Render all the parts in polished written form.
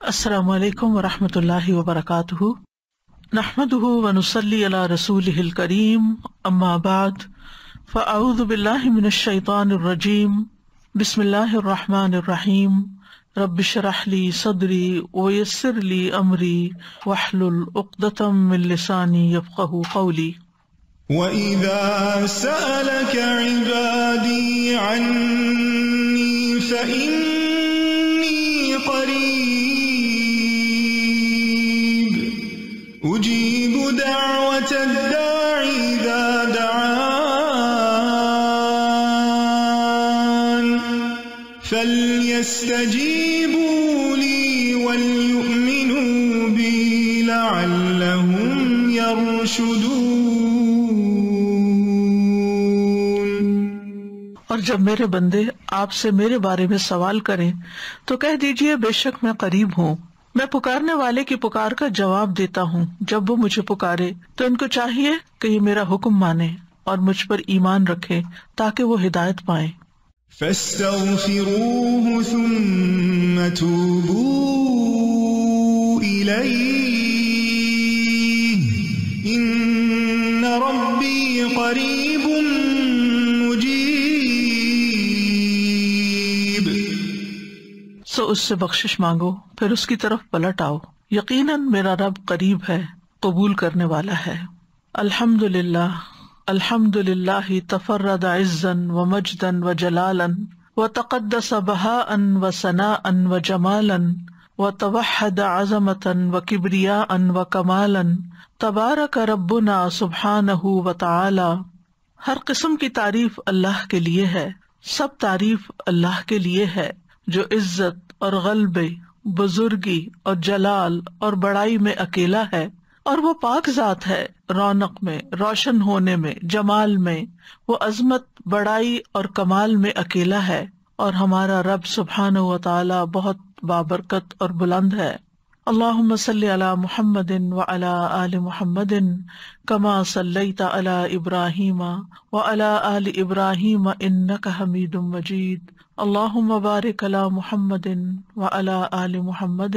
السلام علیکم ورحمۃ اللہ وبرکاتہ، نحمده ونصلی علی رسولہ الکریم، اما بعد فاعوذ باللہ من الشیطان الرجیم، بسم اللہ الرحمن الرحیم، رب اشرح لی صدری ویسر لی امری واحلل عقدۃ من لسانی یفقہوا قولی۔ وَإِذَا سَأَلَكَ عِبَادِي عَنِّي فَإِنِّي قَرِيبٌ أُجِيبُ دَعْوَةَ الدَّاعِ إِذَا دَعَانِ فَلْيَسْتَجِيبُوا لِي وَلْيُؤْمِنُوا بِي لَعَلَّهُمْ يَرْشُدُونَ۔ اور جب میرے بندے آپ سے میرے بارے میں سوال کریں تو کہہ دیجئے بے شک میں قریب ہوں، میں پکارنے والے کی پکار کا جواب دیتا ہوں جب وہ مجھے پکارے، تو ان کو چاہیے کہ یہ میرا حکم مانے اور مجھ پر ایمان رکھے تاکہ وہ ہدایت پائیں۔ فَاسْتَغْفِرُوهُ ثُمَّ تُوبُوا إِلَيْهِ إِنَّ رَبِّي قَرِيبٌ مُجِيبٌ۔ سو اس سے بخشش مانگو پھر اس کی طرف پلٹ آؤ، یقیناً میرا رب قریب ہے، قبول کرنے والا ہے۔ الحمد للہ، الحمد للہ تفرد عزا ومجدا وجلالا وتقدس بہاء وثناء وجمالا وتوحد عظمة وکبریاء وکمالا، تبارک ربنا سبحانہ وتعالی۔ ہر قسم کی تعریف اللہ کے لیے ہے، سب تعریف اللہ کے لیے ہے جو عزت اور غلبے، بزرگی اور جلال اور بڑائی میں اکیلا ہے، اور وہ پاک ذات ہے، رونق میں، روشن ہونے میں، جمال میں، وہ عظمت، بڑائی اور کمال میں اکیلا ہے، اور ہمارا رب سبحانہ و تعالی بہت بابرکت اور بلند ہے۔ اللہم صلی علی محمد وعلی آل محمد کما صلیت علی ابراہیم وعلی آل ابراہیم انک حمید مجید۔ اللہم بارک علی محمد وعلی آل محمد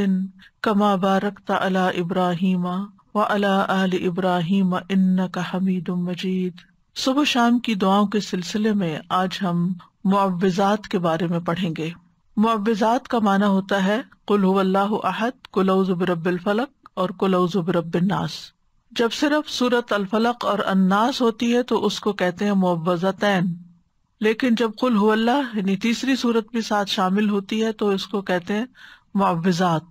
کما بارکت علی ابراہیم وعلی آل ابراہیم انک حمید مجید۔ صبح شام کی دعاؤں کے سلسلے میں آج ہم معوذات کے بارے میں پڑھیں گے۔ معوذات کا معنی ہوتا ہے قل هو اللہ احد، قل اعوذ برب الفلق اور قل اعوذ برب الناس۔ جب صرف سورۃ الفلق اور الناس ہوتی ہے تو اس کو کہتے ہیں معوذتین، لیکن جب قل هو اللہ یعنی تیسری سورت بھی ساتھ شامل ہوتی ہے تو اس کو کہتے ہیں معوذات،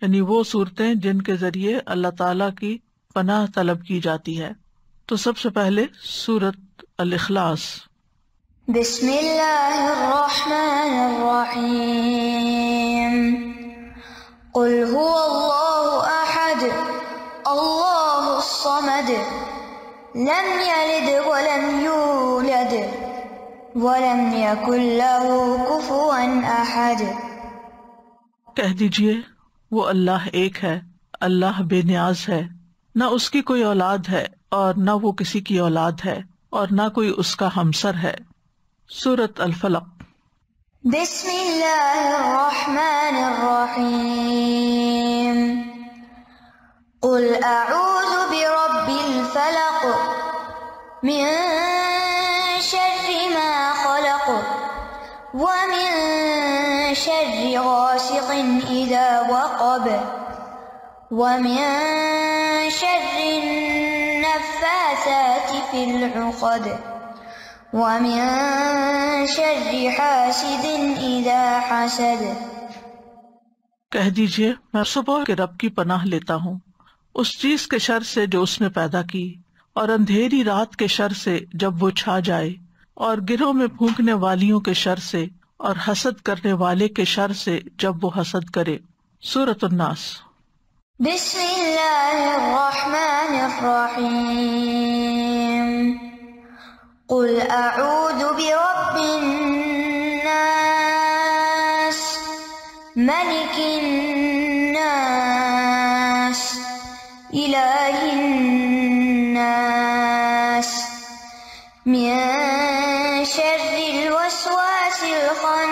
یعنی وہ صورتیں جن کے ذریعے اللہ تعالیٰ کی پناہ طلب کی جاتی ہے۔ تو سب سے پہلے سورۃ الاخلاص۔ بسم اللہ الرحمن الرحیم، قل هو اللہ احد اللہ الصمد لم یلد ولم یولد ولم یکن له کفوا احد۔ کہہ دیجئے وہ اللہ ایک ہے، اللہ بے نیاز ہے، نہ اس کی کوئی اولاد ہے اور نہ وہ کسی کی اولاد ہے، اور نہ کوئی اس کا ہمسر ہے۔ سورۃ الفلق۔ بسم اللہ الرحمن الرحیم، قل اعوذ برب الفلق من شر ما خلق ومن شر غاسق اذا وقب ومن شر النفاثات في العقد ومن شر حاسد اذا حسد۔ کہہ دیجئے میں صبح کے رب کی پناہ لیتا ہوں اس چیز کے شر سے جو اس نے پیدا کی، اور اندھیری رات کے شر سے جب وہ چھا جائے، اور گرہوں میں پھونکنے والیوں کے شر سے، اور حسد کرنے والے کے شر سے جب وہ حسد کرے۔ سورۃ الناس۔ بسم اللہ الرحمن الرحیم، قل اعوذ برب الناس ملک الناس الہ الناس من شر الوسواس الخناس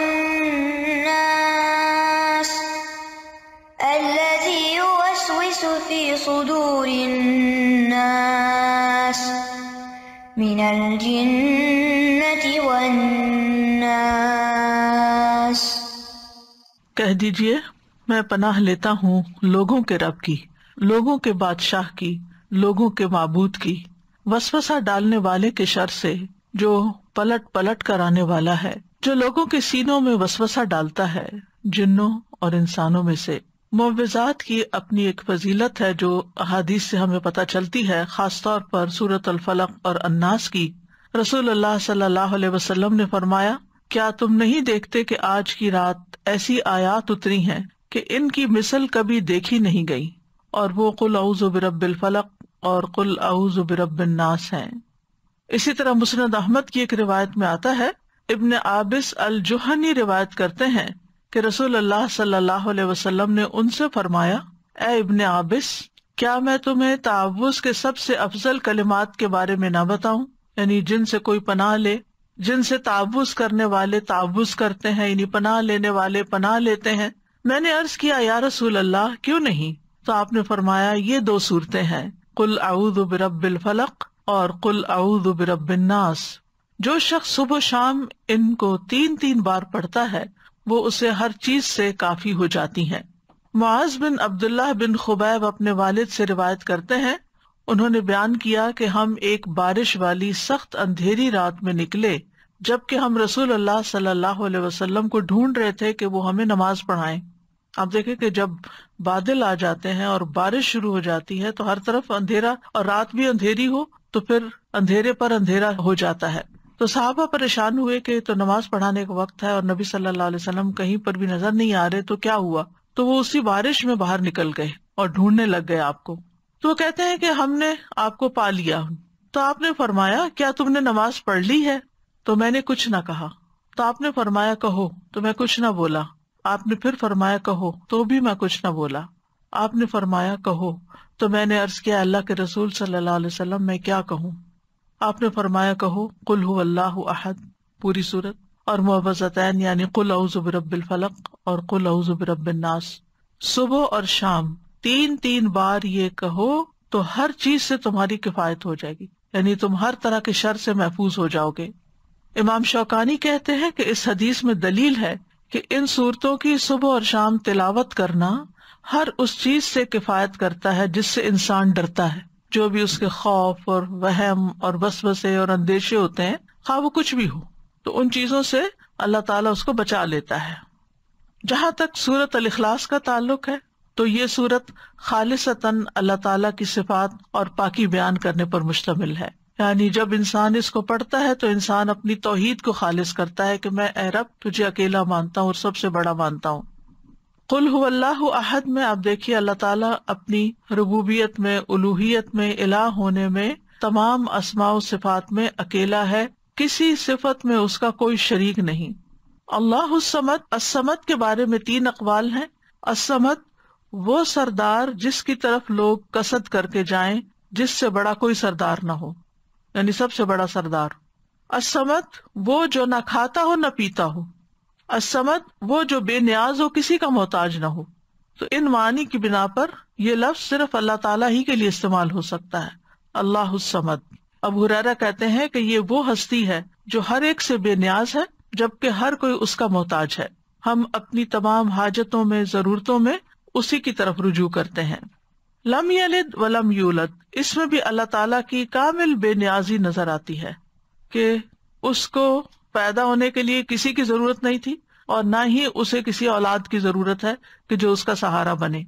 في صدور الناس من الجنة والناس. کہہ دیجئے میں پناہ لیتا ہوں لوگوں کے رب کی، لوگوں کے بادشاہ کی، لوگوں کے معبود کی، وسوسہ ڈالنے والے کے شر سے جو پلٹ پلٹ کر آنے والا ہے، جو لوگوں کے سینوں میں وسوسہ ڈالتا ہے، جنوں اور انسانوں میں سے. معوذات کی اپنی ایک فضیلت ہے جو احادیث سے ہمیں پتہ چلتی ہے، خاص طور پر سورۃ الفلق اور الناس کی. رسول اللہ صلی اللہ علیہ وسلم نے فرمایا، کیا تم نہیں دیکھتے کہ آج کی رات ایسی آیات اتری ہیں کہ ان کی مثل کبھی دیکھی نہیں گئی، اور وہ قل اعوذ برب الفلق اور قل اعوذ برب الناس ہیں. اسی طرح مسند احمد کی ایک روایت میں آتا ہے، ابن عابس الجہنی روایت کرتے ہیں کہ رسول اللہ صلی اللہ علیہ وسلم نے ان سے فرمایا، اے ابن عابس، کیا میں تمہیں تعوذ کے سب سے افضل کلمات کے بارے میں نہ بتاؤں، یعنی جن سے کوئی پناہ لے، جن سے تعوذ کرنے والے تعوذ کرتے ہیں، یعنی پناہ لینے والے پناہ لیتے ہیں. میں نے عرض کیا، یا رسول اللہ کیوں نہیں؟ تو آپ نے فرمایا، یہ 2 صورتیں ہیں، قل اعوذ برب الفلق اور قل اعوذ برب الناس. جو شخص صبح و شام ان کو 3 بار پڑھتا ہے وہ اسے ہر چیز سے کافی ہو جاتی ہیں. معاذ بن عبداللہ بن خبیب اپنے والد سے روایت کرتے ہیں، انہوں نے بیان کیا کہ ہم ایک بارش والی سخت اندھیری رات میں نکلے، جبکہ ہم رسول اللہ صلی اللہ علیہ وسلم کو ڈھونڈ رہے تھے کہ وہ ہمیں نماز پڑھائیں. آپ دیکھیں کہ جب بادل آ جاتے ہیں اور بارش شروع ہو جاتی ہے تو ہر طرف اندھیرا، اور رات بھی اندھیری ہو تو پھر اندھیرے پر اندھیرا ہو جاتا ہے. تو صحابہ پریشان ہوئے کہ تو نماز پڑھانے کا وقت ہے اور نبی صلی اللہ علیہ وسلم کہیں پر بھی نظر نہیں آ رہے، تو کیا ہوا؟ تو وہ اسی بارش میں باہر نکل گئے اور ڈھونڈنے لگ گئے آپ کو. تو وہ کہتے ہیں کہ ہم نے آپ کو پا لیا. تو آپ نے فرمایا، کیا تم نے نماز پڑھ لی ہے؟ تو میں نے کچھ نہ کہا. تو آپ نے فرمایا، کہو. تو میں کچھ نہ بولا. آپ نے پھر فرمایا، کہو. تو بھی میں کچھ نہ بولا. آپ نے فرمایا، کہو. تو میں نے عرض کیا، اللہ کے رسول صلی اللہ علیہ وسلم میں کیا کہوں؟ آپ نے فرمایا، کہو قل هو اللہ احد، پوری سورت، اور معوذتین یعنی قل اعوذ برب الفلق اور قل اعوذ برب الناس. صبح اور شام 3 بار یہ کہو تو ہر چیز سے تمہاری کفایت ہو جائے گی، یعنی تم ہر طرح کے شر سے محفوظ ہو جاؤ گے. امام شوکانی کہتے ہیں کہ اس حدیث میں دلیل ہے کہ ان صورتوں کی صبح اور شام تلاوت کرنا ہر اس چیز سے کفایت کرتا ہے جس سے انسان ڈرتا ہے، جو بھی اس کے خوف اور وہم اور وسوسے اور اندیشے ہوتے ہیں، خواہ وہ کچھ بھی ہو، تو ان چیزوں سے اللہ تعالیٰ اس کو بچا لیتا ہے. جہاں تک سورۃ الاخلاص کا تعلق ہے تو یہ سورت خالصتاً اللہ تعالیٰ کی صفات اور پاکی بیان کرنے پر مشتمل ہے. یعنی جب انسان اس کو پڑھتا ہے تو انسان اپنی توحید کو خالص کرتا ہے کہ میں اے رب تجھے اکیلا مانتا ہوں اور سب سے بڑا مانتا ہوں. قل هو اللہ احد میں آپ دیکھیے اللہ تعالیٰ اپنی ربوبیت میں، الوہیت میں، الہ ہونے میں، تمام اسماء و صفات میں اکیلا ہے، کسی صفت میں اس کا کوئی شریک نہیں. اللہ الصمد، الصمد کے بارے میں 3 اقوال ہیں. الصمد وہ سردار جس کی طرف لوگ قصد کر کے جائیں جس سے بڑا کوئی سردار نہ ہو، یعنی سب سے بڑا سردار. الصمد وہ جو نہ کھاتا ہو نہ پیتا ہو. الصمد وہ جو بے نیاز ہو، کسی کا محتاج نہ ہو. تو ان معنی کی بنا پر یہ لفظ صرف اللہ تعالیٰ ہی کے لیے استعمال ہو سکتا ہے، اللہ الصمد. ابو ہریرہ کہتے ہیں کہ یہ وہ ہستی ہے جو ہر ایک سے بے نیاز ہے جبکہ ہر کوئی اس کا محتاج ہے. ہم اپنی تمام حاجتوں میں، ضرورتوں میں اسی کی طرف رجوع کرتے ہیں. لم یلد ولم یولد، اس میں بھی اللہ تعالیٰ کی کامل بے نیازی نظر آتی ہے کہ اس کو پیدا ہونے کے لیے کسی کی ضرورت نہیں تھی اور نہ ہی اسے کسی اولاد کی ضرورت ہے کہ جو اس کا سہارا بنے.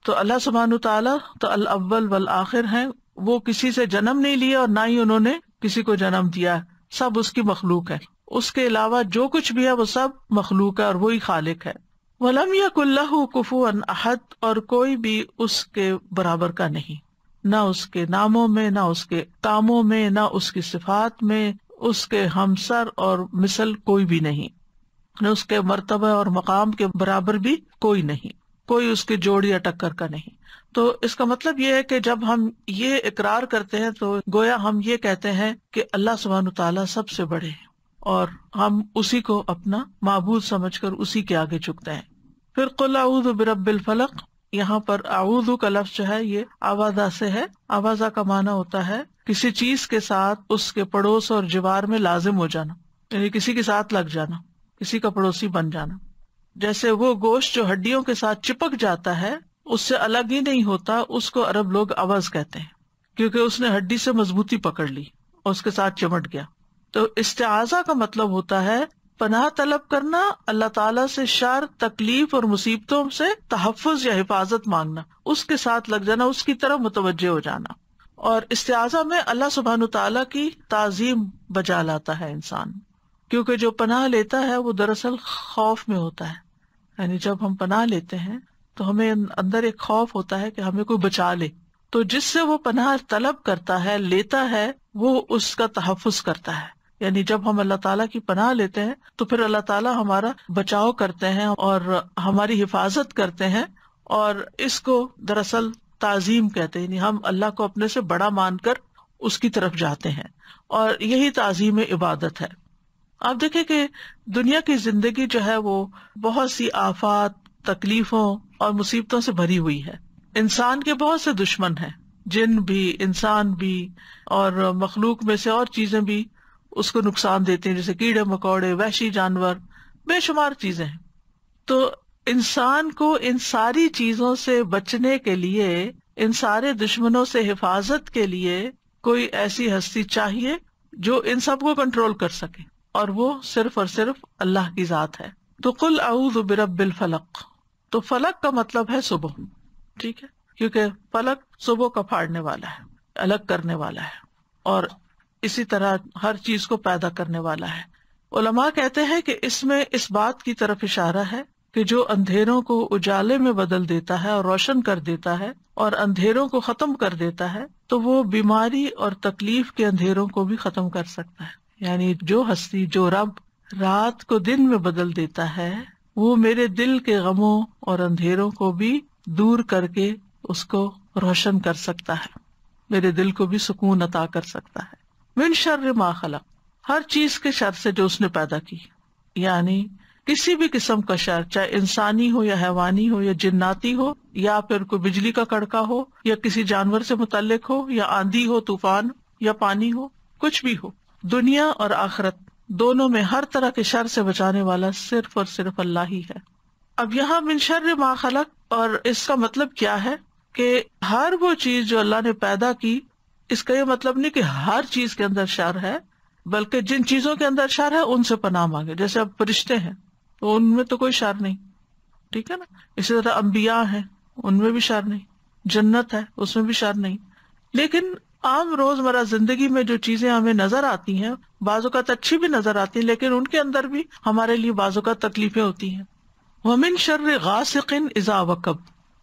تو اللہ سبحانہ تعالیٰ تو الاول والآخر ہیں، وہ کسی سے جنم نہیں لیا اور نہ ہی انہوں نے کسی کو جنم دیا، سب اس کی مخلوق ہے. اس کے علاوہ جو کچھ بھی ہے وہ سب مخلوق ہے اور وہی خالق ہے. وَلَمْ يَكُنْ لَهُ كُفُوًا أَحَدٌ، اور کوئی بھی اس کے برابر کا نہیں، نہ اس کے ناموں میں، نہ اس کے کاموں میں، نہ اس کی صفات میں اس کے ہمسر اور مثل کوئی بھی نہیں، نہ اس کے مرتبہ اور مقام کے برابر بھی کوئی نہیں، کوئی اس کے جوڑ یا ٹکر کا نہیں. تو اس کا مطلب یہ ہے کہ جب ہم یہ اقرار کرتے ہیں تو گویا ہم یہ کہتے ہیں کہ اللہ سبحانہ تعالیٰ سب سے بڑے ہیں اور ہم اسی کو اپنا معبود سمجھ کر اسی کے آگے جھکتے ہیں. پھر قل اعوذ برب الفلق، یہاں پر اعوذ کا لفظ جو ہے یہ آوازہ سے ہے. آوازہ کا معنی ہوتا ہے کسی چیز کے ساتھ اس کے پڑوس اور جوار میں لازم ہو جانا، یعنی کسی کے ساتھ لگ جانا، کسی کا پڑوسی بن جانا. جیسے وہ گوشت جو ہڈیوں کے ساتھ چپک جاتا ہے اس سے الگ ہی نہیں ہوتا، اس کو عرب لوگ عوض کہتے ہیں، کیونکہ اس نے ہڈی سے مضبوطی پکڑ لی اور اس کے ساتھ چمٹ گیا. تو استعاذہ کا مطلب ہوتا ہے پناہ طلب کرنا، اللہ تعالیٰ سے شر، تکلیف اور مصیبتوں سے تحفظ یا حفاظت مانگنا، اس کے ساتھ لگ جانا، اس کی طرف متوجہ ہو جانا. اور استعاذہ میں اللہ سبحانہ تعالیٰ کی تعظیم بجا لاتا ہے انسان، کیونکہ جو پناہ لیتا ہے وہ دراصل خوف میں ہوتا ہے. یعنی جب ہم پناہ لیتے ہیں تو ہمیں اندر ایک خوف ہوتا ہے کہ ہمیں کوئی بچا لے. تو جس سے وہ پناہ طلب کرتا ہے، لیتا ہے، وہ اس کا تحفظ کرتا ہے. یعنی جب ہم اللہ تعالیٰ کی پناہ لیتے ہیں تو پھر اللہ تعالیٰ ہمارا بچاؤ کرتے ہیں اور ہماری حفاظت کرتے ہیں، اور اس کو دراصل تعظیم کہتے ہیں. یعنی ہم اللہ کو اپنے سے بڑا مان کر اس کی طرف جاتے ہیں، اور یہی تعظیم عبادت ہے. آپ دیکھیں کہ دنیا کی زندگی جو ہے وہ بہت سی آفات، تکلیفوں اور مصیبتوں سے بھری ہوئی ہے. انسان کے بہت سے دشمن ہیں، جن بھی، انسان بھی، اور مخلوق میں سے اور چیزیں بھی اس کو نقصان دیتے ہیں، جیسے کیڑے مکوڑے، وحشی جانور، بے شمار چیزیں ہیں. تو انسان کو ان ساری چیزوں سے بچنے کے لیے، ان سارے دشمنوں سے حفاظت کے لیے کوئی ایسی ہستی چاہیے جو ان سب کو کنٹرول کر سکے، اور وہ صرف اور صرف اللہ کی ذات ہے. تو قل اعوذ برب الفلق. تو فلق کا مطلب ہے صبح، ٹھیک ہے، کیونکہ فلق صبح کا پھاڑنے والا ہے، الگ کرنے والا ہے، اور اسی طرح ہر چیز کو پیدا کرنے والا ہے. علماء کہتے ہیں کہ اس میں اس بات کی طرف اشارہ ہے کہ جو اندھیروں کو اجالے میں بدل دیتا ہے اور روشن کر دیتا ہے اور اندھیروں کو ختم کر دیتا ہے، تو وہ بیماری اور تکلیف کے اندھیروں کو بھی ختم کر سکتا ہے. یعنی جو ہستی، جو رب رات کو دن میں بدل دیتا ہے، وہ میرے دل کے غموں اور اندھیروں کو بھی دور کر کے اس کو روشن کر سکتا ہے، میرے دل کو بھی سکون عطا کر سکتا ہے. من شر ما خلق، ہر چیز کے شر سے جو اس نے پیدا کی، یعنی کسی بھی قسم کا شر، چاہے انسانی ہو یا حیوانی ہو یا جناتی ہو، یا پھر کوئی بجلی کا کڑکا ہو، یا کسی جانور سے متعلق ہو، یا آندھی ہو، طوفان، یا پانی ہو، کچھ بھی ہو. دنیا اور آخرت دونوں میں ہر طرح کے شر سے بچانے والا صرف اور صرف اللہ ہی ہے. اب یہاں من شر ما خلق، اور اس کا مطلب کیا ہے کہ ہر وہ چیز جو اللہ نے پیدا کی، اس کا یہ مطلب نہیں کہ ہر چیز کے اندر شر ہے، بلکہ جن چیزوں کے اندر شر ہے ان سے پناہ مانگے. جیسے اب فرشتے ہیں تو ان میں تو کوئی شر نہیں، ٹھیک ہے نا. اسی طرح انبیاء ہیں، ان میں بھی شر نہیں. جنت ہے، اس میں بھی شر نہیں. لیکن عام روزمرہ زندگی میں جو چیزیں ہمیں نظر آتی ہیں، بعض اوقات اچھی بھی نظر آتی ہیں، لیکن ان کے اندر بھی ہمارے لیے بعض اوقات تکلیفیں ہوتی ہیں. وَمِن شَرِّ غَاسِقٍ إِذَا وَقَبَ،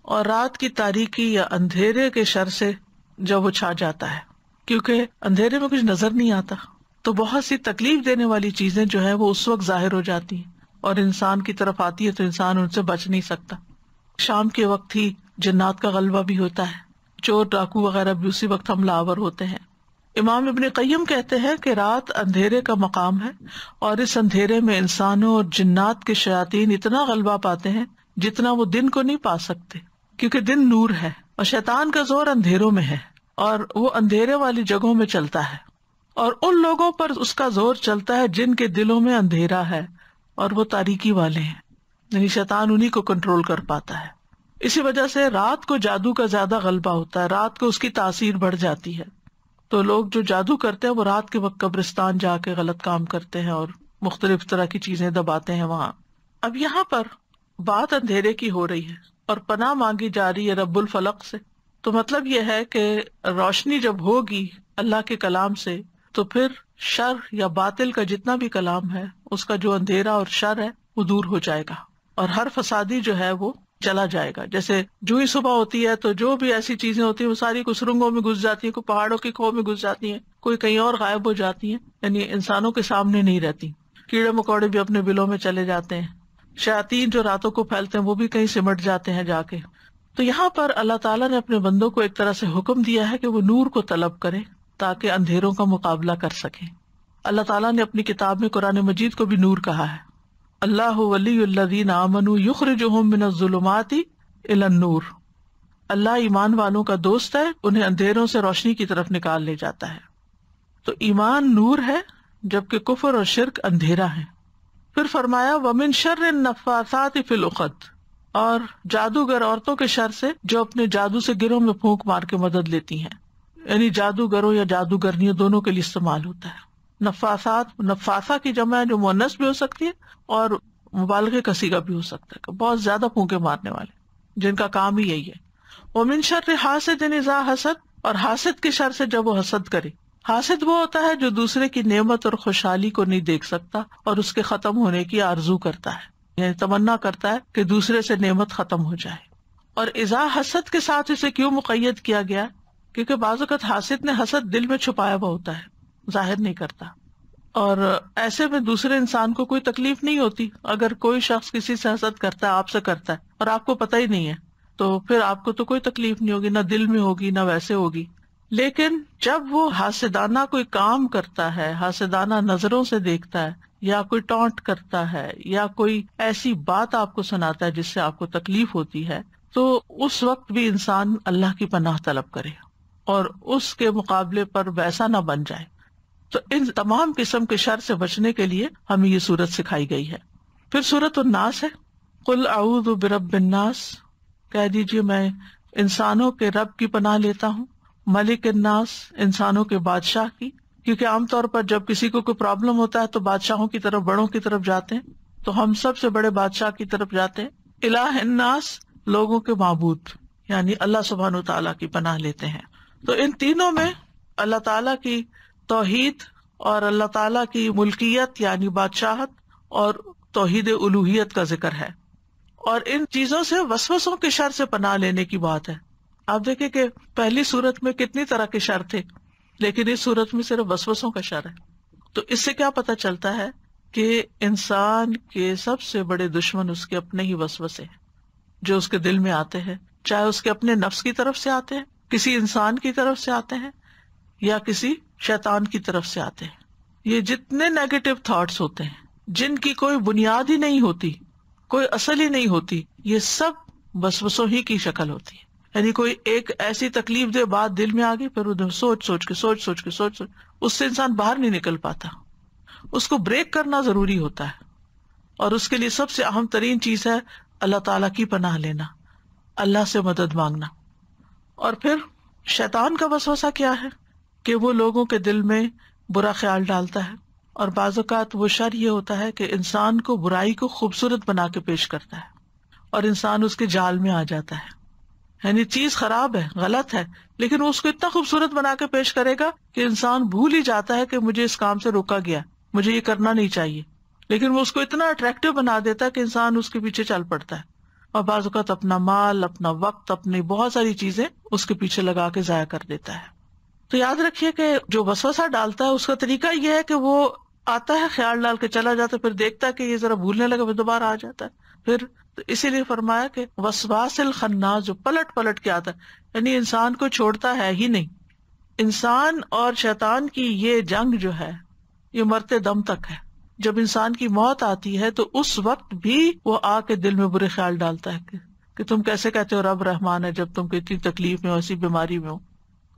اور رات کی تاریکی یا اندھیرے کے شر سے جب وہ چھا جاتا ہے، کیونکہ اندھیرے میں کچھ نظر نہیں آتا، تو بہت سی تکلیف دینے والی چیزیں جو ہے وہ اس وقت ظاہر ہو جاتی ہیں اور انسان کی طرف آتی ہے، تو انسان ان سے بچ نہیں سکتا. شام کے وقت ہی جنات کا غلبہ بھی ہوتا ہے، چور ڈاکو وغیرہ بھی اسی وقت حملہ آور ہوتے ہیں. امام ابن قیم کہتے ہیں کہ رات اندھیرے کا مقام ہے، اور اس اندھیرے میں انسانوں اور جنات کے شیاطین اتنا غلبہ پاتے ہیں جتنا وہ دن کو نہیں پا سکتے، کیونکہ دن نور ہے اور شیطان کا زور اندھیروں میں ہے، اور وہ اندھیرے والی جگہوں میں چلتا ہے، اور ان لوگوں پر اس کا زور چلتا ہے جن کے دلوں میں اندھیرا ہے اور وہ تاریکی والے ہیں. یعنی شیطان انہی کو کنٹرول کر پاتا ہے. اسی وجہ سے رات کو جادو کا زیادہ غلبہ ہوتا ہے، رات کو اس کی تاثیر بڑھ جاتی ہے. تو لوگ جو جادو کرتے ہیں وہ رات کے وقت قبرستان جا کے غلط کام کرتے ہیں اور مختلف طرح کی چیزیں دباتے ہیں وہاں. اب یہاں پر بات اندھیرے کی ہو رہی ہے اور پناہ مانگی جا رہی ہے رب الفلق سے، تو مطلب یہ ہے کہ روشنی جب ہوگی اللہ کے کلام سے، تو پھر شر یا باطل کا جتنا بھی کلام ہے، اس کا جو اندھیرا اور شر ہے وہ دور ہو جائے گا، اور ہر فسادی جو ہے وہ چلا جائے گا. جیسے جو ہی صبح ہوتی ہے تو جو بھی ایسی چیزیں ہوتی ہیں وہ ساری کوئی سرنگوں میں گھس جاتی ہیں، کوئی پہاڑوں کی کھو میں گھس جاتی ہیں، کوئی کہیں اور غائب ہو جاتی ہیں، یعنی انسانوں کے سامنے نہیں رہتی. کیڑے مکوڑے بھی اپنے بلوں میں چلے جاتے ہیں، شیاطین جو راتوں کو پھیلتے ہیں وہ بھی کہیں سمٹ جاتے ہیں جا کے. تو یہاں پر اللہ تعالیٰ نے اپنے بندوں کو ایک طرح سے حکم دیا ہے کہ وہ نور کو طلب کرے تاکہ اندھیروں کا مقابلہ کر سکیں. اللہ تعالیٰ نے اپنی کتاب میں قرآن مجید کو بھی نور کہا ہے. اللہ ولی الذین آمنوا یخرجہم من الظلمات الی النور. اللہ ایمان والوں کا دوست ہے، انہیں اندھیروں سے روشنی کی طرف نکال لے جاتا ہے. تو ایمان نور ہے جبکہ کفر اور شرک اندھیرا ہے. پھر فرمایا وَمِن شَرِّ النَّفَّاثَاتِ فِي الْعُقَدِ، اور جادوگر عورتوں کے شر سے جو اپنے جادو سے گروں میں پھونک مار کے مدد لیتی ہیں. یعنی جادوگروں یا جادوگرنیوں دونوں کے لیے استعمال ہوتا ہے. نفاثات، نفاثہ کی جمع ہے جو مؤنث بھی ہو سکتی ہے اور مبالغے کا صیغہ بھی ہو سکتا ہے، بہت زیادہ پھونکے مارنے والے جن کا کام ہی یہی ہے. وَمِن شَرِّ حَاسِدٍ إِذَا حَسَدَ، اور حاسد کے شر سے جب وہ حسد کرے. حاسد وہ ہوتا ہے جو دوسرے کی نعمت اور خوشحالی کو نہیں دیکھ سکتا اور اس کے ختم ہونے کی آرزو کرتا ہے، یعنی تمنا کرتا ہے کہ دوسرے سے نعمت ختم ہو جائے. اور اذا حسد کے ساتھ اسے کیوں مقید کیا گیا؟ کیونکہ بعض اوقات حاسد نے حسد دل میں چھپایا ہوا ہوتا ہے، ظاہر نہیں کرتا، اور ایسے میں دوسرے انسان کو کوئی تکلیف نہیں ہوتی. اگر کوئی شخص کسی سے حسد کرتا ہے، آپ سے کرتا ہے اور آپ کو پتہ ہی نہیں ہے، تو پھر آپ کو تو کوئی تکلیف نہیں ہوگی، نہ دل میں ہوگی نہ ویسے ہوگی. لیکن جب وہ حاسدانہ کوئی کام کرتا ہے، حاسدانہ نظروں سے دیکھتا ہے، یا کوئی ٹونٹ کرتا ہے، یا کوئی ایسی بات آپ کو سناتا ہے جس سے آپ کو تکلیف ہوتی ہے، تو اس وقت بھی انسان اللہ کی پناہ طلب کرے اور اس کے مقابلے پر ویسا نہ بن جائے. تو ان تمام قسم کے شر سے بچنے کے لیے ہمیں یہ سورت سکھائی گئی ہے. پھر سورت الناس ہے، قل اعوذ برب الناس، کہہ دیجیے میں انسانوں کے رب کی پناہ لیتا ہوں، ملک الناس، انسانوں کے بادشاہ کی، کیونکہ عام طور پر جب کسی کو کوئی پرابلم ہوتا ہے تو بادشاہوں کی طرف، بڑوں کی طرف جاتے ہیں، تو ہم سب سے بڑے بادشاہ کی طرف جاتے ہیں. الہ الناس، لوگوں کے معبود، یعنی اللہ سبحانہ و تعالیٰ کی پناہ لیتے ہیں. تو ان تینوں میں اللہ تعالیٰ کی توحید اور اللہ تعالیٰ کی ملکیت یعنی بادشاہت اور توحید الوہیت کا ذکر ہے. اور ان چیزوں سے وسوسوں کے شر سے پناہ لینے کی بات ہے. آپ دیکھیں کہ پہلی صورت میں کتنی طرح کے شر تھے، لیکن اس صورت میں صرف وسوسوں کا شر ہے. تو اس سے کیا پتہ چلتا ہے کہ انسان کے سب سے بڑے دشمن اس کے اپنے ہی وسوسے ہیں جو اس کے دل میں آتے ہیں، چاہے اس کے اپنے نفس کی طرف سے آتے ہیں، کسی انسان کی طرف سے آتے ہیں، یا کسی شیطان کی طرف سے آتے ہیں. یہ جتنے نیگیٹو تھاٹس ہوتے ہیں جن کی کوئی بنیاد ہی نہیں ہوتی، کوئی اصل ہی نہیں ہوتی، یہ سب وسوسوں ہی کی شکل ہوتی ہے. یعنی کوئی ایک ایسی تکلیف دہ بات دل میں آ گئی، پھر ادھر سوچ کے اس سے انسان باہر نہیں نکل پاتا. اس کو بریک کرنا ضروری ہوتا ہے، اور اس کے لیے سب سے اہم ترین چیز ہے اللہ تعالیٰ کی پناہ لینا، اللہ سے مدد مانگنا. اور پھر شیطان کا وسوسہ کیا ہے کہ وہ لوگوں کے دل میں برا خیال ڈالتا ہے، اور بعض اوقات وہ شر یہ ہوتا ہے کہ انسان کو برائی کو خوبصورت بنا کے پیش کرتا ہے اور انسان اس کے جال میں آ جاتا ہے. یعنی چیز خراب ہے، غلط ہے، لیکن وہ اس کو اتنا خوبصورت بنا کے پیش کرے گا کہ انسان بھول ہی جاتا ہے کہ مجھے اس کام سے روکا گیا، مجھے یہ کرنا نہیں چاہیے، لیکن وہ اس کو اتنا اٹریکٹیو بنا دیتا ہے کہ انسان اس کے پیچھے چل پڑتا ہے، اور بعض اوقات اپنا مال، اپنا وقت، اپنی بہت ساری چیزیں اس کے پیچھے لگا کے ضائع کر دیتا ہے. تو یاد رکھیے کہ جو وسوسہ ڈالتا ہے اس کا طریقہ یہ ہے کہ وہ آتا ہے، خیال ڈال کے چلا جاتا ہے، پھر دیکھتا ہے کہ یہ ذرا بھولنے لگا، پھر دوبارہ آ جاتا ہے. پھر تو اسی لیے فرمایا کہ وسواس الخناس، جو پلٹ پلٹ کے آتا ہے، یعنی انسان کو چھوڑتا ہے ہی نہیں. انسان اور شیطان کی یہ جنگ جو ہے یہ مرتے دم تک ہے. جب انسان کی موت آتی ہے تو اس وقت بھی وہ آ کے دل میں برے خیال ڈالتا ہے کہ تم کیسے کہتے ہو رب رحمان ہے جب تم کو اتنی تکلیف میں ہو، ایسی بیماری میں ہو،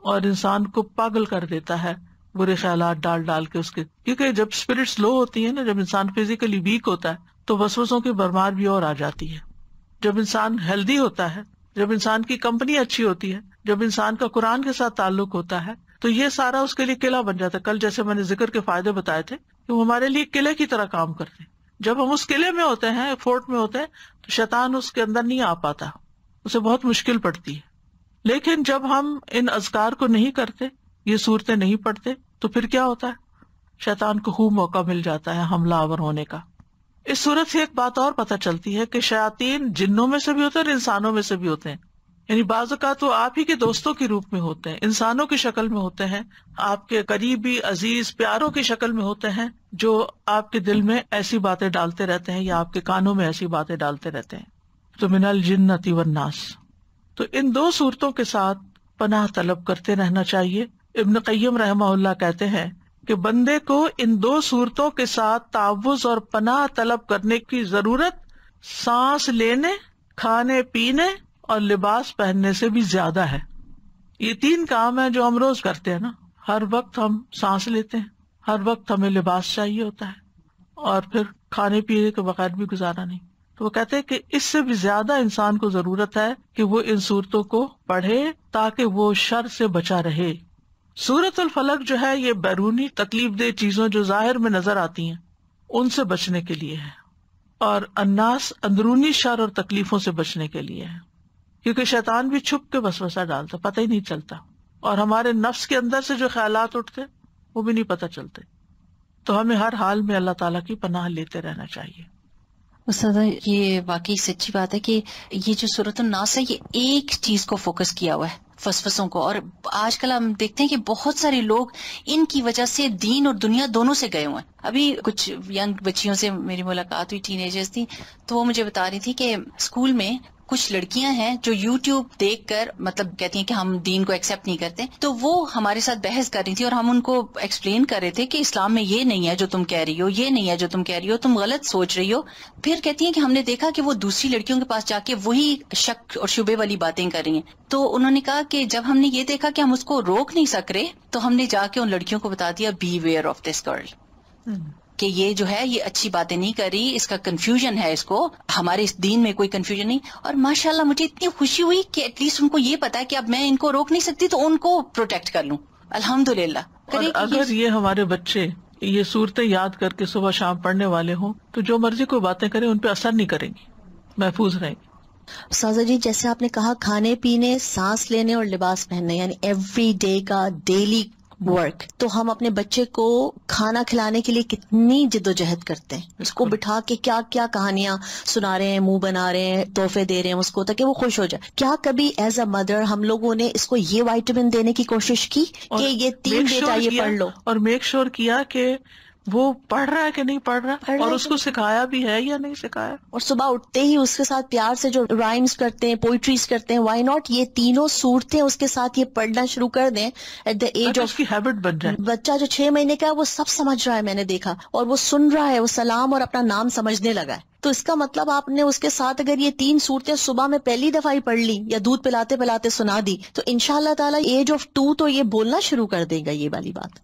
اور انسان کو پاگل کر دیتا ہے برے خیالات ڈال ڈال کے اس کے. کیونکہ جب اسپرٹس لو ہوتی ہے نا، جب انسان فزیکلی ویک ہوتا ہے تو وسوسوں کی بھرمار بھی اور آ جاتی ہے. جب انسان ہیلدی ہوتا ہے، جب انسان کی کمپنی اچھی ہوتی ہے، جب انسان کا قرآن کے ساتھ تعلق ہوتا ہے، تو یہ سارا اس کے لیے قلعہ بن جاتا ہے. کل جیسے میں نے ذکر کے فائدے بتائے تھے کہ وہ ہمارے لیے قلعے کی طرح کام کرتے ہیں. جب ہم اس قلعے میں ہوتے ہیں، فورٹ میں ہوتے ہیں، تو شیطان اس کے اندر نہیں آ پاتا، اسے بہت مشکل پڑتی ہے. لیکن جب ہم ان اذکار کو نہیں کرتے، یہ صورتیں نہیں پڑھتے، تو پھر کیا ہوتا ہے؟ شیطان کو خوب موقع مل جاتا ہے حملہ آور ہونے کا. اس صورت سے ایک بات اور پتہ چلتی ہے کہ شیاطین جنوں میں سے بھی ہوتے ہیں اور انسانوں میں سے بھی ہوتے ہیں. یعنی بعض اوقات وہ آپ ہی کے دوستوں کے روپ میں ہوتے ہیں، انسانوں کی شکل میں ہوتے ہیں، آپ کے قریبی عزیز پیاروں کی شکل میں ہوتے ہیں، جو آپ کے دل میں ایسی باتیں ڈالتے رہتے ہیں یا آپ کے کانوں میں ایسی باتیں ڈالتے رہتے ہیں. تو من الجنۃ والناس. تو ان دو صورتوں کے ساتھ پناہ طلب کرتے رہنا چاہیے. ابن قیم رحمہ اللہ کہتے ہیں کہ بندے کو ان دو صورتوں کے ساتھ تعوذ اور پناہ طلب کرنے کی ضرورت سانس لینے، کھانے پینے اور لباس پہننے سے بھی زیادہ ہے. یہ 3 کام ہیں جو ہم روز کرتے ہیں نا. ہر وقت ہم سانس لیتے ہیں, ہر وقت ہمیں لباس چاہیے ہوتا ہے, اور پھر کھانے پینے کے بغیر بھی گزارا نہیں. تو وہ کہتے ہیں کہ اس سے بھی زیادہ انسان کو ضرورت ہے کہ وہ ان صورتوں کو پڑھے تاکہ وہ شر سے بچا رہے. سورۃ الفلق جو ہے یہ بیرونی تکلیف دہ چیزوں جو ظاہر میں نظر آتی ہیں ان سے بچنے کے لیے ہے, اور الناس اندرونی شر اور تکلیفوں سے بچنے کے لیے ہے, کیونکہ شیطان بھی چھپ کے وسوسہ ڈالتا, پتہ ہی نہیں چلتا, اور ہمارے نفس کے اندر سے جو خیالات اٹھتے وہ بھی نہیں پتہ چلتے. تو ہمیں ہر حال میں اللہ تعالیٰ کی پناہ لیتے رہنا چاہیے. استاد یہ واقعی سچی بات ہے کہ یہ جو سورۃ الناس ہے یہ ایک چیز کو فوکس کیا ہوا ہے, فسفسوں کو, اور آج کل ہم دیکھتے ہیں کہ بہت سارے لوگ ان کی وجہ سے دین اور دنیا دونوں سے گئے ہوئے ہیں. ابھی کچھ ینگ بچیوں سے میری ملاقات ہوئی, ٹین ایجرز تھی, تو وہ مجھے بتا رہی تھی کہ اسکول میں کچھ لڑکیاں ہیں جو یوٹیوب دیکھ کر مطلب کہتی ہیں کہ ہم دین کو ایکسیپٹ نہیں کرتے, تو وہ ہمارے ساتھ بحث کر رہی تھی اور ہم ان کو ایکسپلین کر رہے تھے کہ اسلام میں یہ نہیں ہے جو تم کہہ رہی ہو, یہ نہیں ہے جو تم کہہ رہی ہو, تم غلط سوچ رہی ہو. پھر کہتی ہیں کہ ہم نے دیکھا کہ وہ دوسری لڑکیوں کے پاس جا کے وہی شک اور شبے والی باتیں کر رہی ہیں. تو انہوں نے کہا کہ جب ہم نے یہ دیکھا کہ ہم اس کو روک نہیں سک رہے تو ہم نے جا کے ان لڑکیوں کو بتا دیا beware of this girl, کہ یہ جو ہے یہ اچھی باتیں نہیں کر رہی, اس کا کنفیوژن ہے, اس کو ہمارے اس دین میں کوئی کنفیوژن نہیں. اور ماشاءاللہ مجھے اتنی خوشی ہوئی کہ ایٹ لیسٹ ان کو یہ پتا ہے کہ اب میں ان کو روک نہیں سکتی تو ان کو پروٹیکٹ کر لوں. الحمدللہ. اور اگر یہ ہمارے بچے یہ صورتیں یاد کر کے صبح شام پڑھنے والے ہوں تو جو مرضی کوئی باتیں کریں ان پہ اثر نہیں کریں گی, محفوظ رہیں گی. استاذہ جی جیسے آپ نے کہا کھانے پینے, سانس لینے اور لباس پہننے, یعنی ایوری ڈے کا ڈیلی ورک, تو ہم اپنے بچے کو کھانا کھلانے کے لیے کتنی جدوجہد کرتے ہیں, اس کو بٹھا کے کیا کیا کہانیاں سنا رہے ہیں, منہ بنا رہے ہیں, تحفے دے رہے ہیں اس کو تاکہ وہ خوش ہو جائے. کیا کبھی ایز اے مدر ہم لوگوں نے اس کو یہ وائٹامن دینے کی کوشش کی کہ یہ 3 بیٹا یہ پڑھ لو, اور میک شور کیا کہ وہ پڑھ رہا ہے کہ نہیں پڑھ رہا, اور اس کو سکھایا بھی ہے یا نہیں سکھایا, اور صبح اٹھتے ہی اس کے ساتھ پیار سے جو رائمز کرتے ہیں, پوئٹریز کرتے ہیں, وائی ناٹ یہ تینوں صورتیں اس کے ساتھ یہ پڑھنا شروع کر دیں ایٹ دا ایج آف, اس کی ہیبٹ بن جائے. بچہ جو 6 مہینے کا ہے وہ سب سمجھ رہا ہے, میں نے دیکھا, اور وہ سن رہا ہے, وہ سلام اور اپنا نام سمجھنے لگا ہے. تو اس کا مطلب آپ نے اس کے ساتھ اگر یہ 3 صورتیں صبح میں پہلی دفعہ ہی پڑھ لی یا دودھ پلاتے پلاتے سنا دی تو انشاءاللہ تعالیٰ ایج آف 2 تو یہ بولنا شروع کر دے گا یہ والی بات.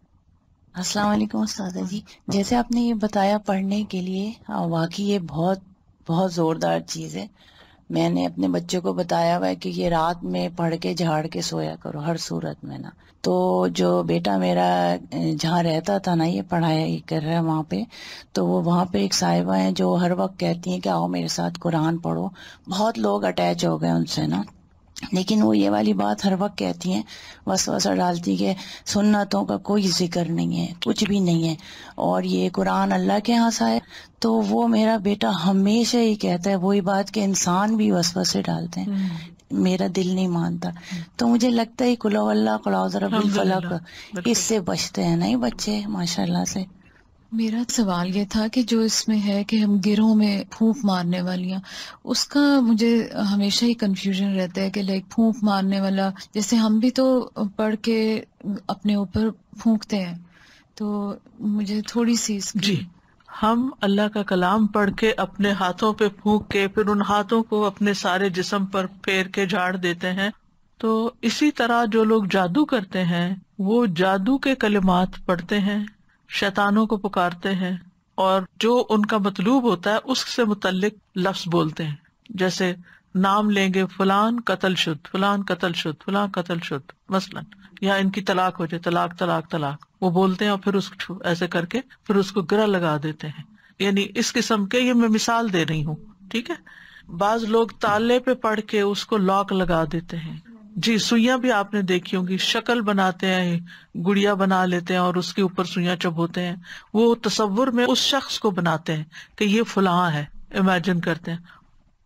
السلام علیکم استاذہ جی. جیسے آپ نے یہ بتایا پڑھنے کے لیے, واقعی یہ بہت بہت زوردار چیز ہے. میں نے اپنے بچوں کو بتایا ہوا ہے کہ یہ رات میں پڑھ کے جھاڑ کے سویا کرو ہر صورت میں نا. تو جو بیٹا میرا جہاں رہتا تھا نا یہ پڑھائی کر رہا ہے وہاں پہ, تو وہ وہاں پہ ایک صاحبہ ہیں جو ہر وقت کہتی ہیں کہ آؤ میرے ساتھ قرآن پڑھو. بہت لوگ اٹیچ ہو گئے ان سے نا, لیکن وہ یہ والی بات ہر وقت کہتی ہیں, وسوسہ ڈالتی کہ سنتوں کا کوئی ذکر نہیں ہے, کچھ بھی نہیں ہے, اور یہ قرآن اللہ کے یہاں سے ہے. تو وہ میرا بیٹا ہمیشہ ہی کہتا ہے وہی بات کہ انسان بھی وسوسے ڈالتے ہیں, میرا دل نہیں مانتا. تو مجھے لگتا ہے قل اللہ قل اعوذ برب الفلق, اس سے بچتے ہیں نہیں بچے ماشاء اللہ سے. میرا سوال یہ تھا کہ جو اس میں ہے کہ ہم گروہ میں پھونک مارنے والیاں, اس کا مجھے ہمیشہ ہی کنفیوژن رہتا ہے کہ لائک پھونک مارنے والا, جیسے ہم بھی تو پڑھ کے اپنے اوپر پھونکتے ہیں, تو مجھے تھوڑی سی اس کی. جی, ہم اللہ کا کلام پڑھ کے اپنے ہاتھوں پہ پھونک کے پھر ان ہاتھوں کو اپنے سارے جسم پر پھیر کے جھاڑ دیتے ہیں. تو اسی طرح جو لوگ جادو کرتے ہیں وہ جادو کے کلمات پڑھتے ہیں, شیطانوں کو پکارتے ہیں, اور جو ان کا مطلوب ہوتا ہے اس سے متعلق لفظ بولتے ہیں. جیسے نام لیں گے فلان قتل شد, فلان قتل شد, فلان قتل شد مثلاً, یا ان کی طلاق ہو جائے, طلاق طلاق طلاق, وہ بولتے ہیں اور پھر اس کو ایسے کر کے پھر اس کو گرہ لگا دیتے ہیں. یعنی اس قسم کے, یہ میں مثال دے رہی ہوں, ٹھیک ہے. بعض لوگ تالے پہ پڑھ کے اس کو لاک لگا دیتے ہیں. جی, سوئیاں بھی آپ نے دیکھی ہوں گی, شکل بناتے ہیں, گڑیا بنا لیتے ہیں اور اس کے اوپر سوئیاں چبوتے ہیں. وہ تصور میں اس شخص کو بناتے ہیں کہ یہ فلاں ہے, امیجن کرتے ہیں.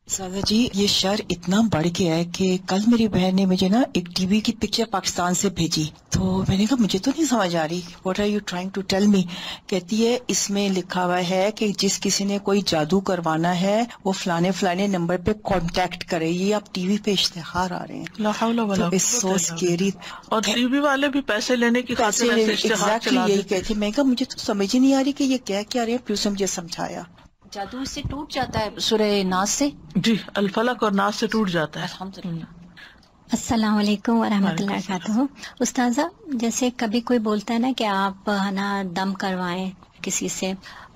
سادہ جی, یہ شر اتنا بڑھ گیا ہے کہ کل میری بہن نے مجھے نا ایک ٹی وی کی پکچر پاکستان سے بھیجی, تو میں نے کہا مجھے تو نہیں سمجھ آ رہی, what are you trying to tell me. کہتی ہے اس میں لکھا ہوا ہے کہ جس کسی نے کوئی جادو کروانا ہے وہ فلانے فلانے نمبر پہ کانٹیکٹ کرے. یہ آپ ٹی وی پہ اشتہار آ رہے ہیں, لا حول ولا قوت سو اسکیری. اور ٹی وی والے بھی پیسے لینے کی خاطر ایسے اشتہار چلا یہی کہتی. میں کہا مجھے تو سمجھ ہی نہیں آ رہی کہ یہ کیا رہے ہیں, پھر سے مجھے سمجھایا. جادو اس سے ٹوٹ جاتا ہے سورہ ناس سے؟ جی، الفلق اور ناس سے ٹوٹ جاتا ہے. الحمدللہ. السلام علیکم ورحمۃ اللہ وبرکاتہ. استاذہ، جیسے کبھی کوئی بولتا ہے نا کہ آپ ہے نا دم کروائیں کسی سے،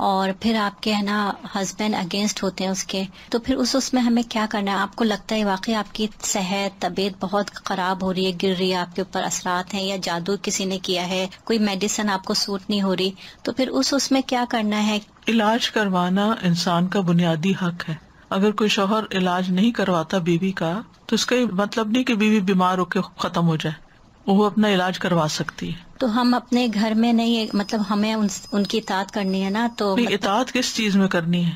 اور پھر آپ کے ہے نا ہسبینڈ اگینسٹ ہوتے ہیں اس کے، تو پھر اس میں ہمیں کیا کرنا ہے؟ آپ کو لگتا ہے واقعی آپ کی صحت طبیعت بہت خراب ہو رہی ہے، گر رہی ہے، آپ کے اوپر اثرات ہیں، یا جادو کسی نے کیا ہے، کوئی میڈیسن آپ کو سوٹ نہیں ہو رہی، تو پھر اس میں کیا کرنا ہے؟ علاج کروانا انسان کا بنیادی حق ہے. اگر کوئی شوہر علاج نہیں کرواتا بیوی کا تو اس کا یہ مطلب نہیں کہ بیوی بیمار ہو کے ختم ہو جائے، وہ اپنا علاج کروا سکتی ہے. تو ہم اپنے گھر میں نہیں، مطلب ہمیں ان کی اطاعت کرنی ہے نا، تو اطاعت کس چیز میں کرنی ہے؟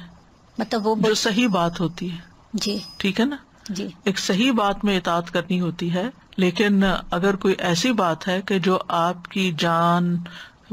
مطلب وہ جو صحیح بات ہوتی ہے. جی ٹھیک ہے نا. جی، ایک صحیح بات میں اطاعت کرنی ہوتی ہے، لیکن اگر کوئی ایسی بات ہے کہ جو آپ کی جان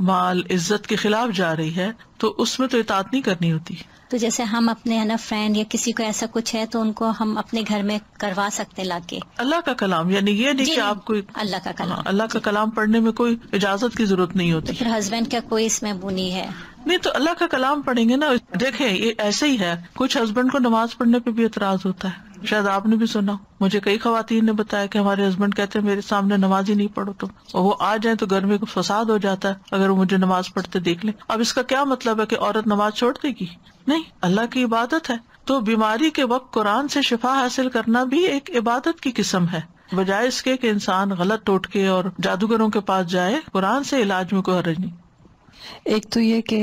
مال عزت کے خلاف جا رہی ہے تو اس میں تو اطاعت نہیں کرنی ہوتی. تو جیسے ہم اپنے ہے نا فرینڈ یا کسی کو ایسا کچھ ہے تو ان کو ہم اپنے گھر میں کروا سکتے لا کے. اللہ کا کلام، یعنی یہ نہیں کہ آپ کوئی اللہ کا کلام، اللہ کا کلام پڑھنے میں کوئی اجازت کی ضرورت نہیں ہوتی. پھر ہسبینڈ کا کوئی اس میں بنی ہے نہیں تو اللہ کا کلام پڑھیں گے نا. دیکھیں یہ ایسے ہی ہے، کچھ ہسبینڈ کو نماز پڑھنے پہ بھی اعتراض ہوتا ہے، شاید آپ نے بھی سنا. مجھے کئی خواتین نے بتایا کہ ہمارے ہسبینڈ کہتے ہیں میرے سامنے نماز ہی نہیں پڑھو تو، اور وہ آ جائیں تو گھر میں فساد ہو جاتا ہے اگر وہ مجھے نماز پڑھتے دیکھ لیں. اب اس کا کیا مطلب ہے کہ عورت نماز چھوڑ دے گی؟ نہیں، اللہ کی عبادت ہے. تو بیماری کے وقت قرآن سے شفا حاصل کرنا بھی ایک عبادت کی قسم ہے، بجائے اس کے کہ انسان غلط ٹوٹکے اور جادوگروں کے پاس جائے. قرآن سے علاج میں کوئی حرج نہیں. ایک تو یہ کہ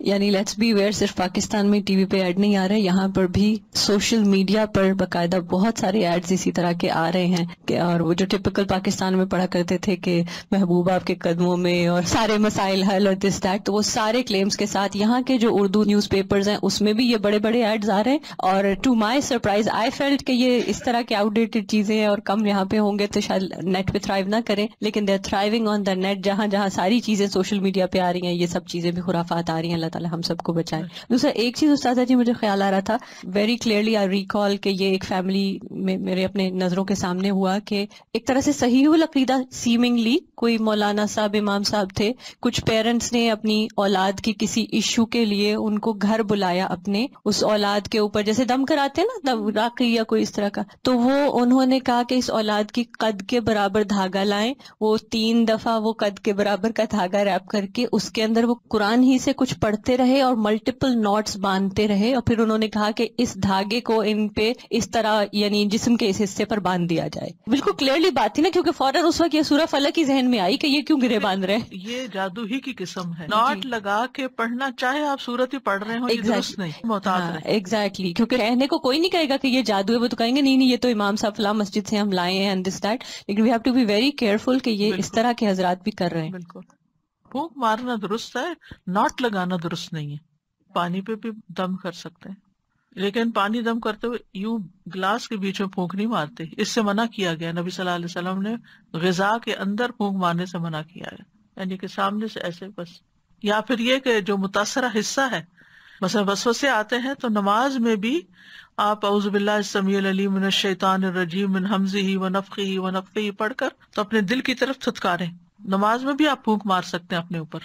یعنی لیٹس بی اویئر، صرف پاکستان میں ٹی وی پہ ایڈ نہیں آ رہے، یہاں پر بھی سوشل میڈیا پر باقاعدہ بہت سارے ایڈز اسی طرح کے آ رہے ہیں کہ، اور وہ جو ٹپکل پاکستان میں پڑھا کرتے تھے کہ محبوب آپ کے قدموں میں اور سارے مسائل حل اور دس دیٹ، تو وہ سارے کلیمز کے ساتھ یہاں کے جو اردو نیوز پیپرز ہیں اس میں بھی یہ بڑے بڑے ایڈز آ رہے ہیں. اور to my surprise I felt کہ یہ اس طرح کے آؤٹ ڈیٹڈ چیزیں ہیں اور کم یہاں پہ ہوں گے تو شاید نیٹ پہ تھرائیو نہ کریں، لیکن they are thriving on the net. جہاں جہاں ساری چیزیں سوشل میڈیا پہ آ رہی ہیں، یہ سب چیزیں بھی خرافات آ رہی ہیں. اللہ تعالیٰ ہم سب کو بچائے. دوسرا ایک چیز استاذہ جی مجھے خیال آ رہا تھا، ویری کلیئرلی آئی ریکال کہ یہ ایک فیملی میں میرے اپنے نظروں کے سامنے ہوا کہ ایک طرح سے صحیح العقیدہ سیمنگلی کوئی مولانا صاحب امام صاحب تھے، کچھ پیرنٹس نے اپنی اولاد کی کسی ایشو کے لیے ان کو گھر بلایا، اپنے اس اولاد کے اوپر جیسے دم کراتے ہیں نا راقی یا کوئی اس طرح کا، تو وہ انہوں نے کہا کہ اس اولاد کی قد کے برابر دھاگا لائیں. وہ 3 دفعہ وہ قد کے برابر کا دھاگا ریپ کر کے اس کے اندر وہ قرآن ہی سے کچھ پڑھتے رہے اور ملٹیپل نوٹس باندھتے رہے، اور پھر انہوں نے کہا کہ اس دھاگے کو ان پہ اس طرح یعنی جسم کے اس حصے پر باندھ دیا جائے. بالکل کلیئرلی بات تھی نا، کیونکہ فوراً اس وقت یہ سورہ فلق ہی ذہن میں آئی کہ یہ کیوں گرے باندھ رہے ہیں. یہ جادو ہی کی قسم ہے. نوٹ لگا کے پڑھنا، چاہے آپ سورت ہی پڑھ رہے ہوں، یہ درست نہیں. محتاط رہیں. ایگزیکٹلی، کیونکہ کہنے کو کوئی نہیں کہے گا کہ یہ جادو ہے، وہ تو کہیں گے نہیں یہ تو امام صاحب فلاں مسجد سے ہم لائے ہیں اینڈ دس دیٹ. لیکن we have to be very careful کہ یہ اس طرح کے حضرات بھی کر رہے ہیں. بالکل. پھونک مارنا درست ہے، ناٹ لگانا درست نہیں ہے. پانی پہ بھی دم کر سکتے ہیں، لیکن پانی دم کرتے ہوئے یوں گلاس کے بیچ میں پھونک نہیں مارتے، اس سے منع کیا گیا. نبی صلی اللہ علیہ وسلم نے غذا کے اندر پھونک مارنے سے منع کیا ہے، یعنی کہ سامنے سے ایسے بس. یا پھر یہ کہ جو متاثرہ حصہ ہے، مثلا وسوسے آتے ہیں تو نماز میں بھی آپ اعوذ باللہ السمیع العلیم من الشیطان الرجیم من ہمزہ ونفخہ ونفثہ پڑھ کر تو اپنے دل کی طرف تھتکاریں. نماز میں بھی آپ پھونک مار سکتے ہیں اپنے اوپر.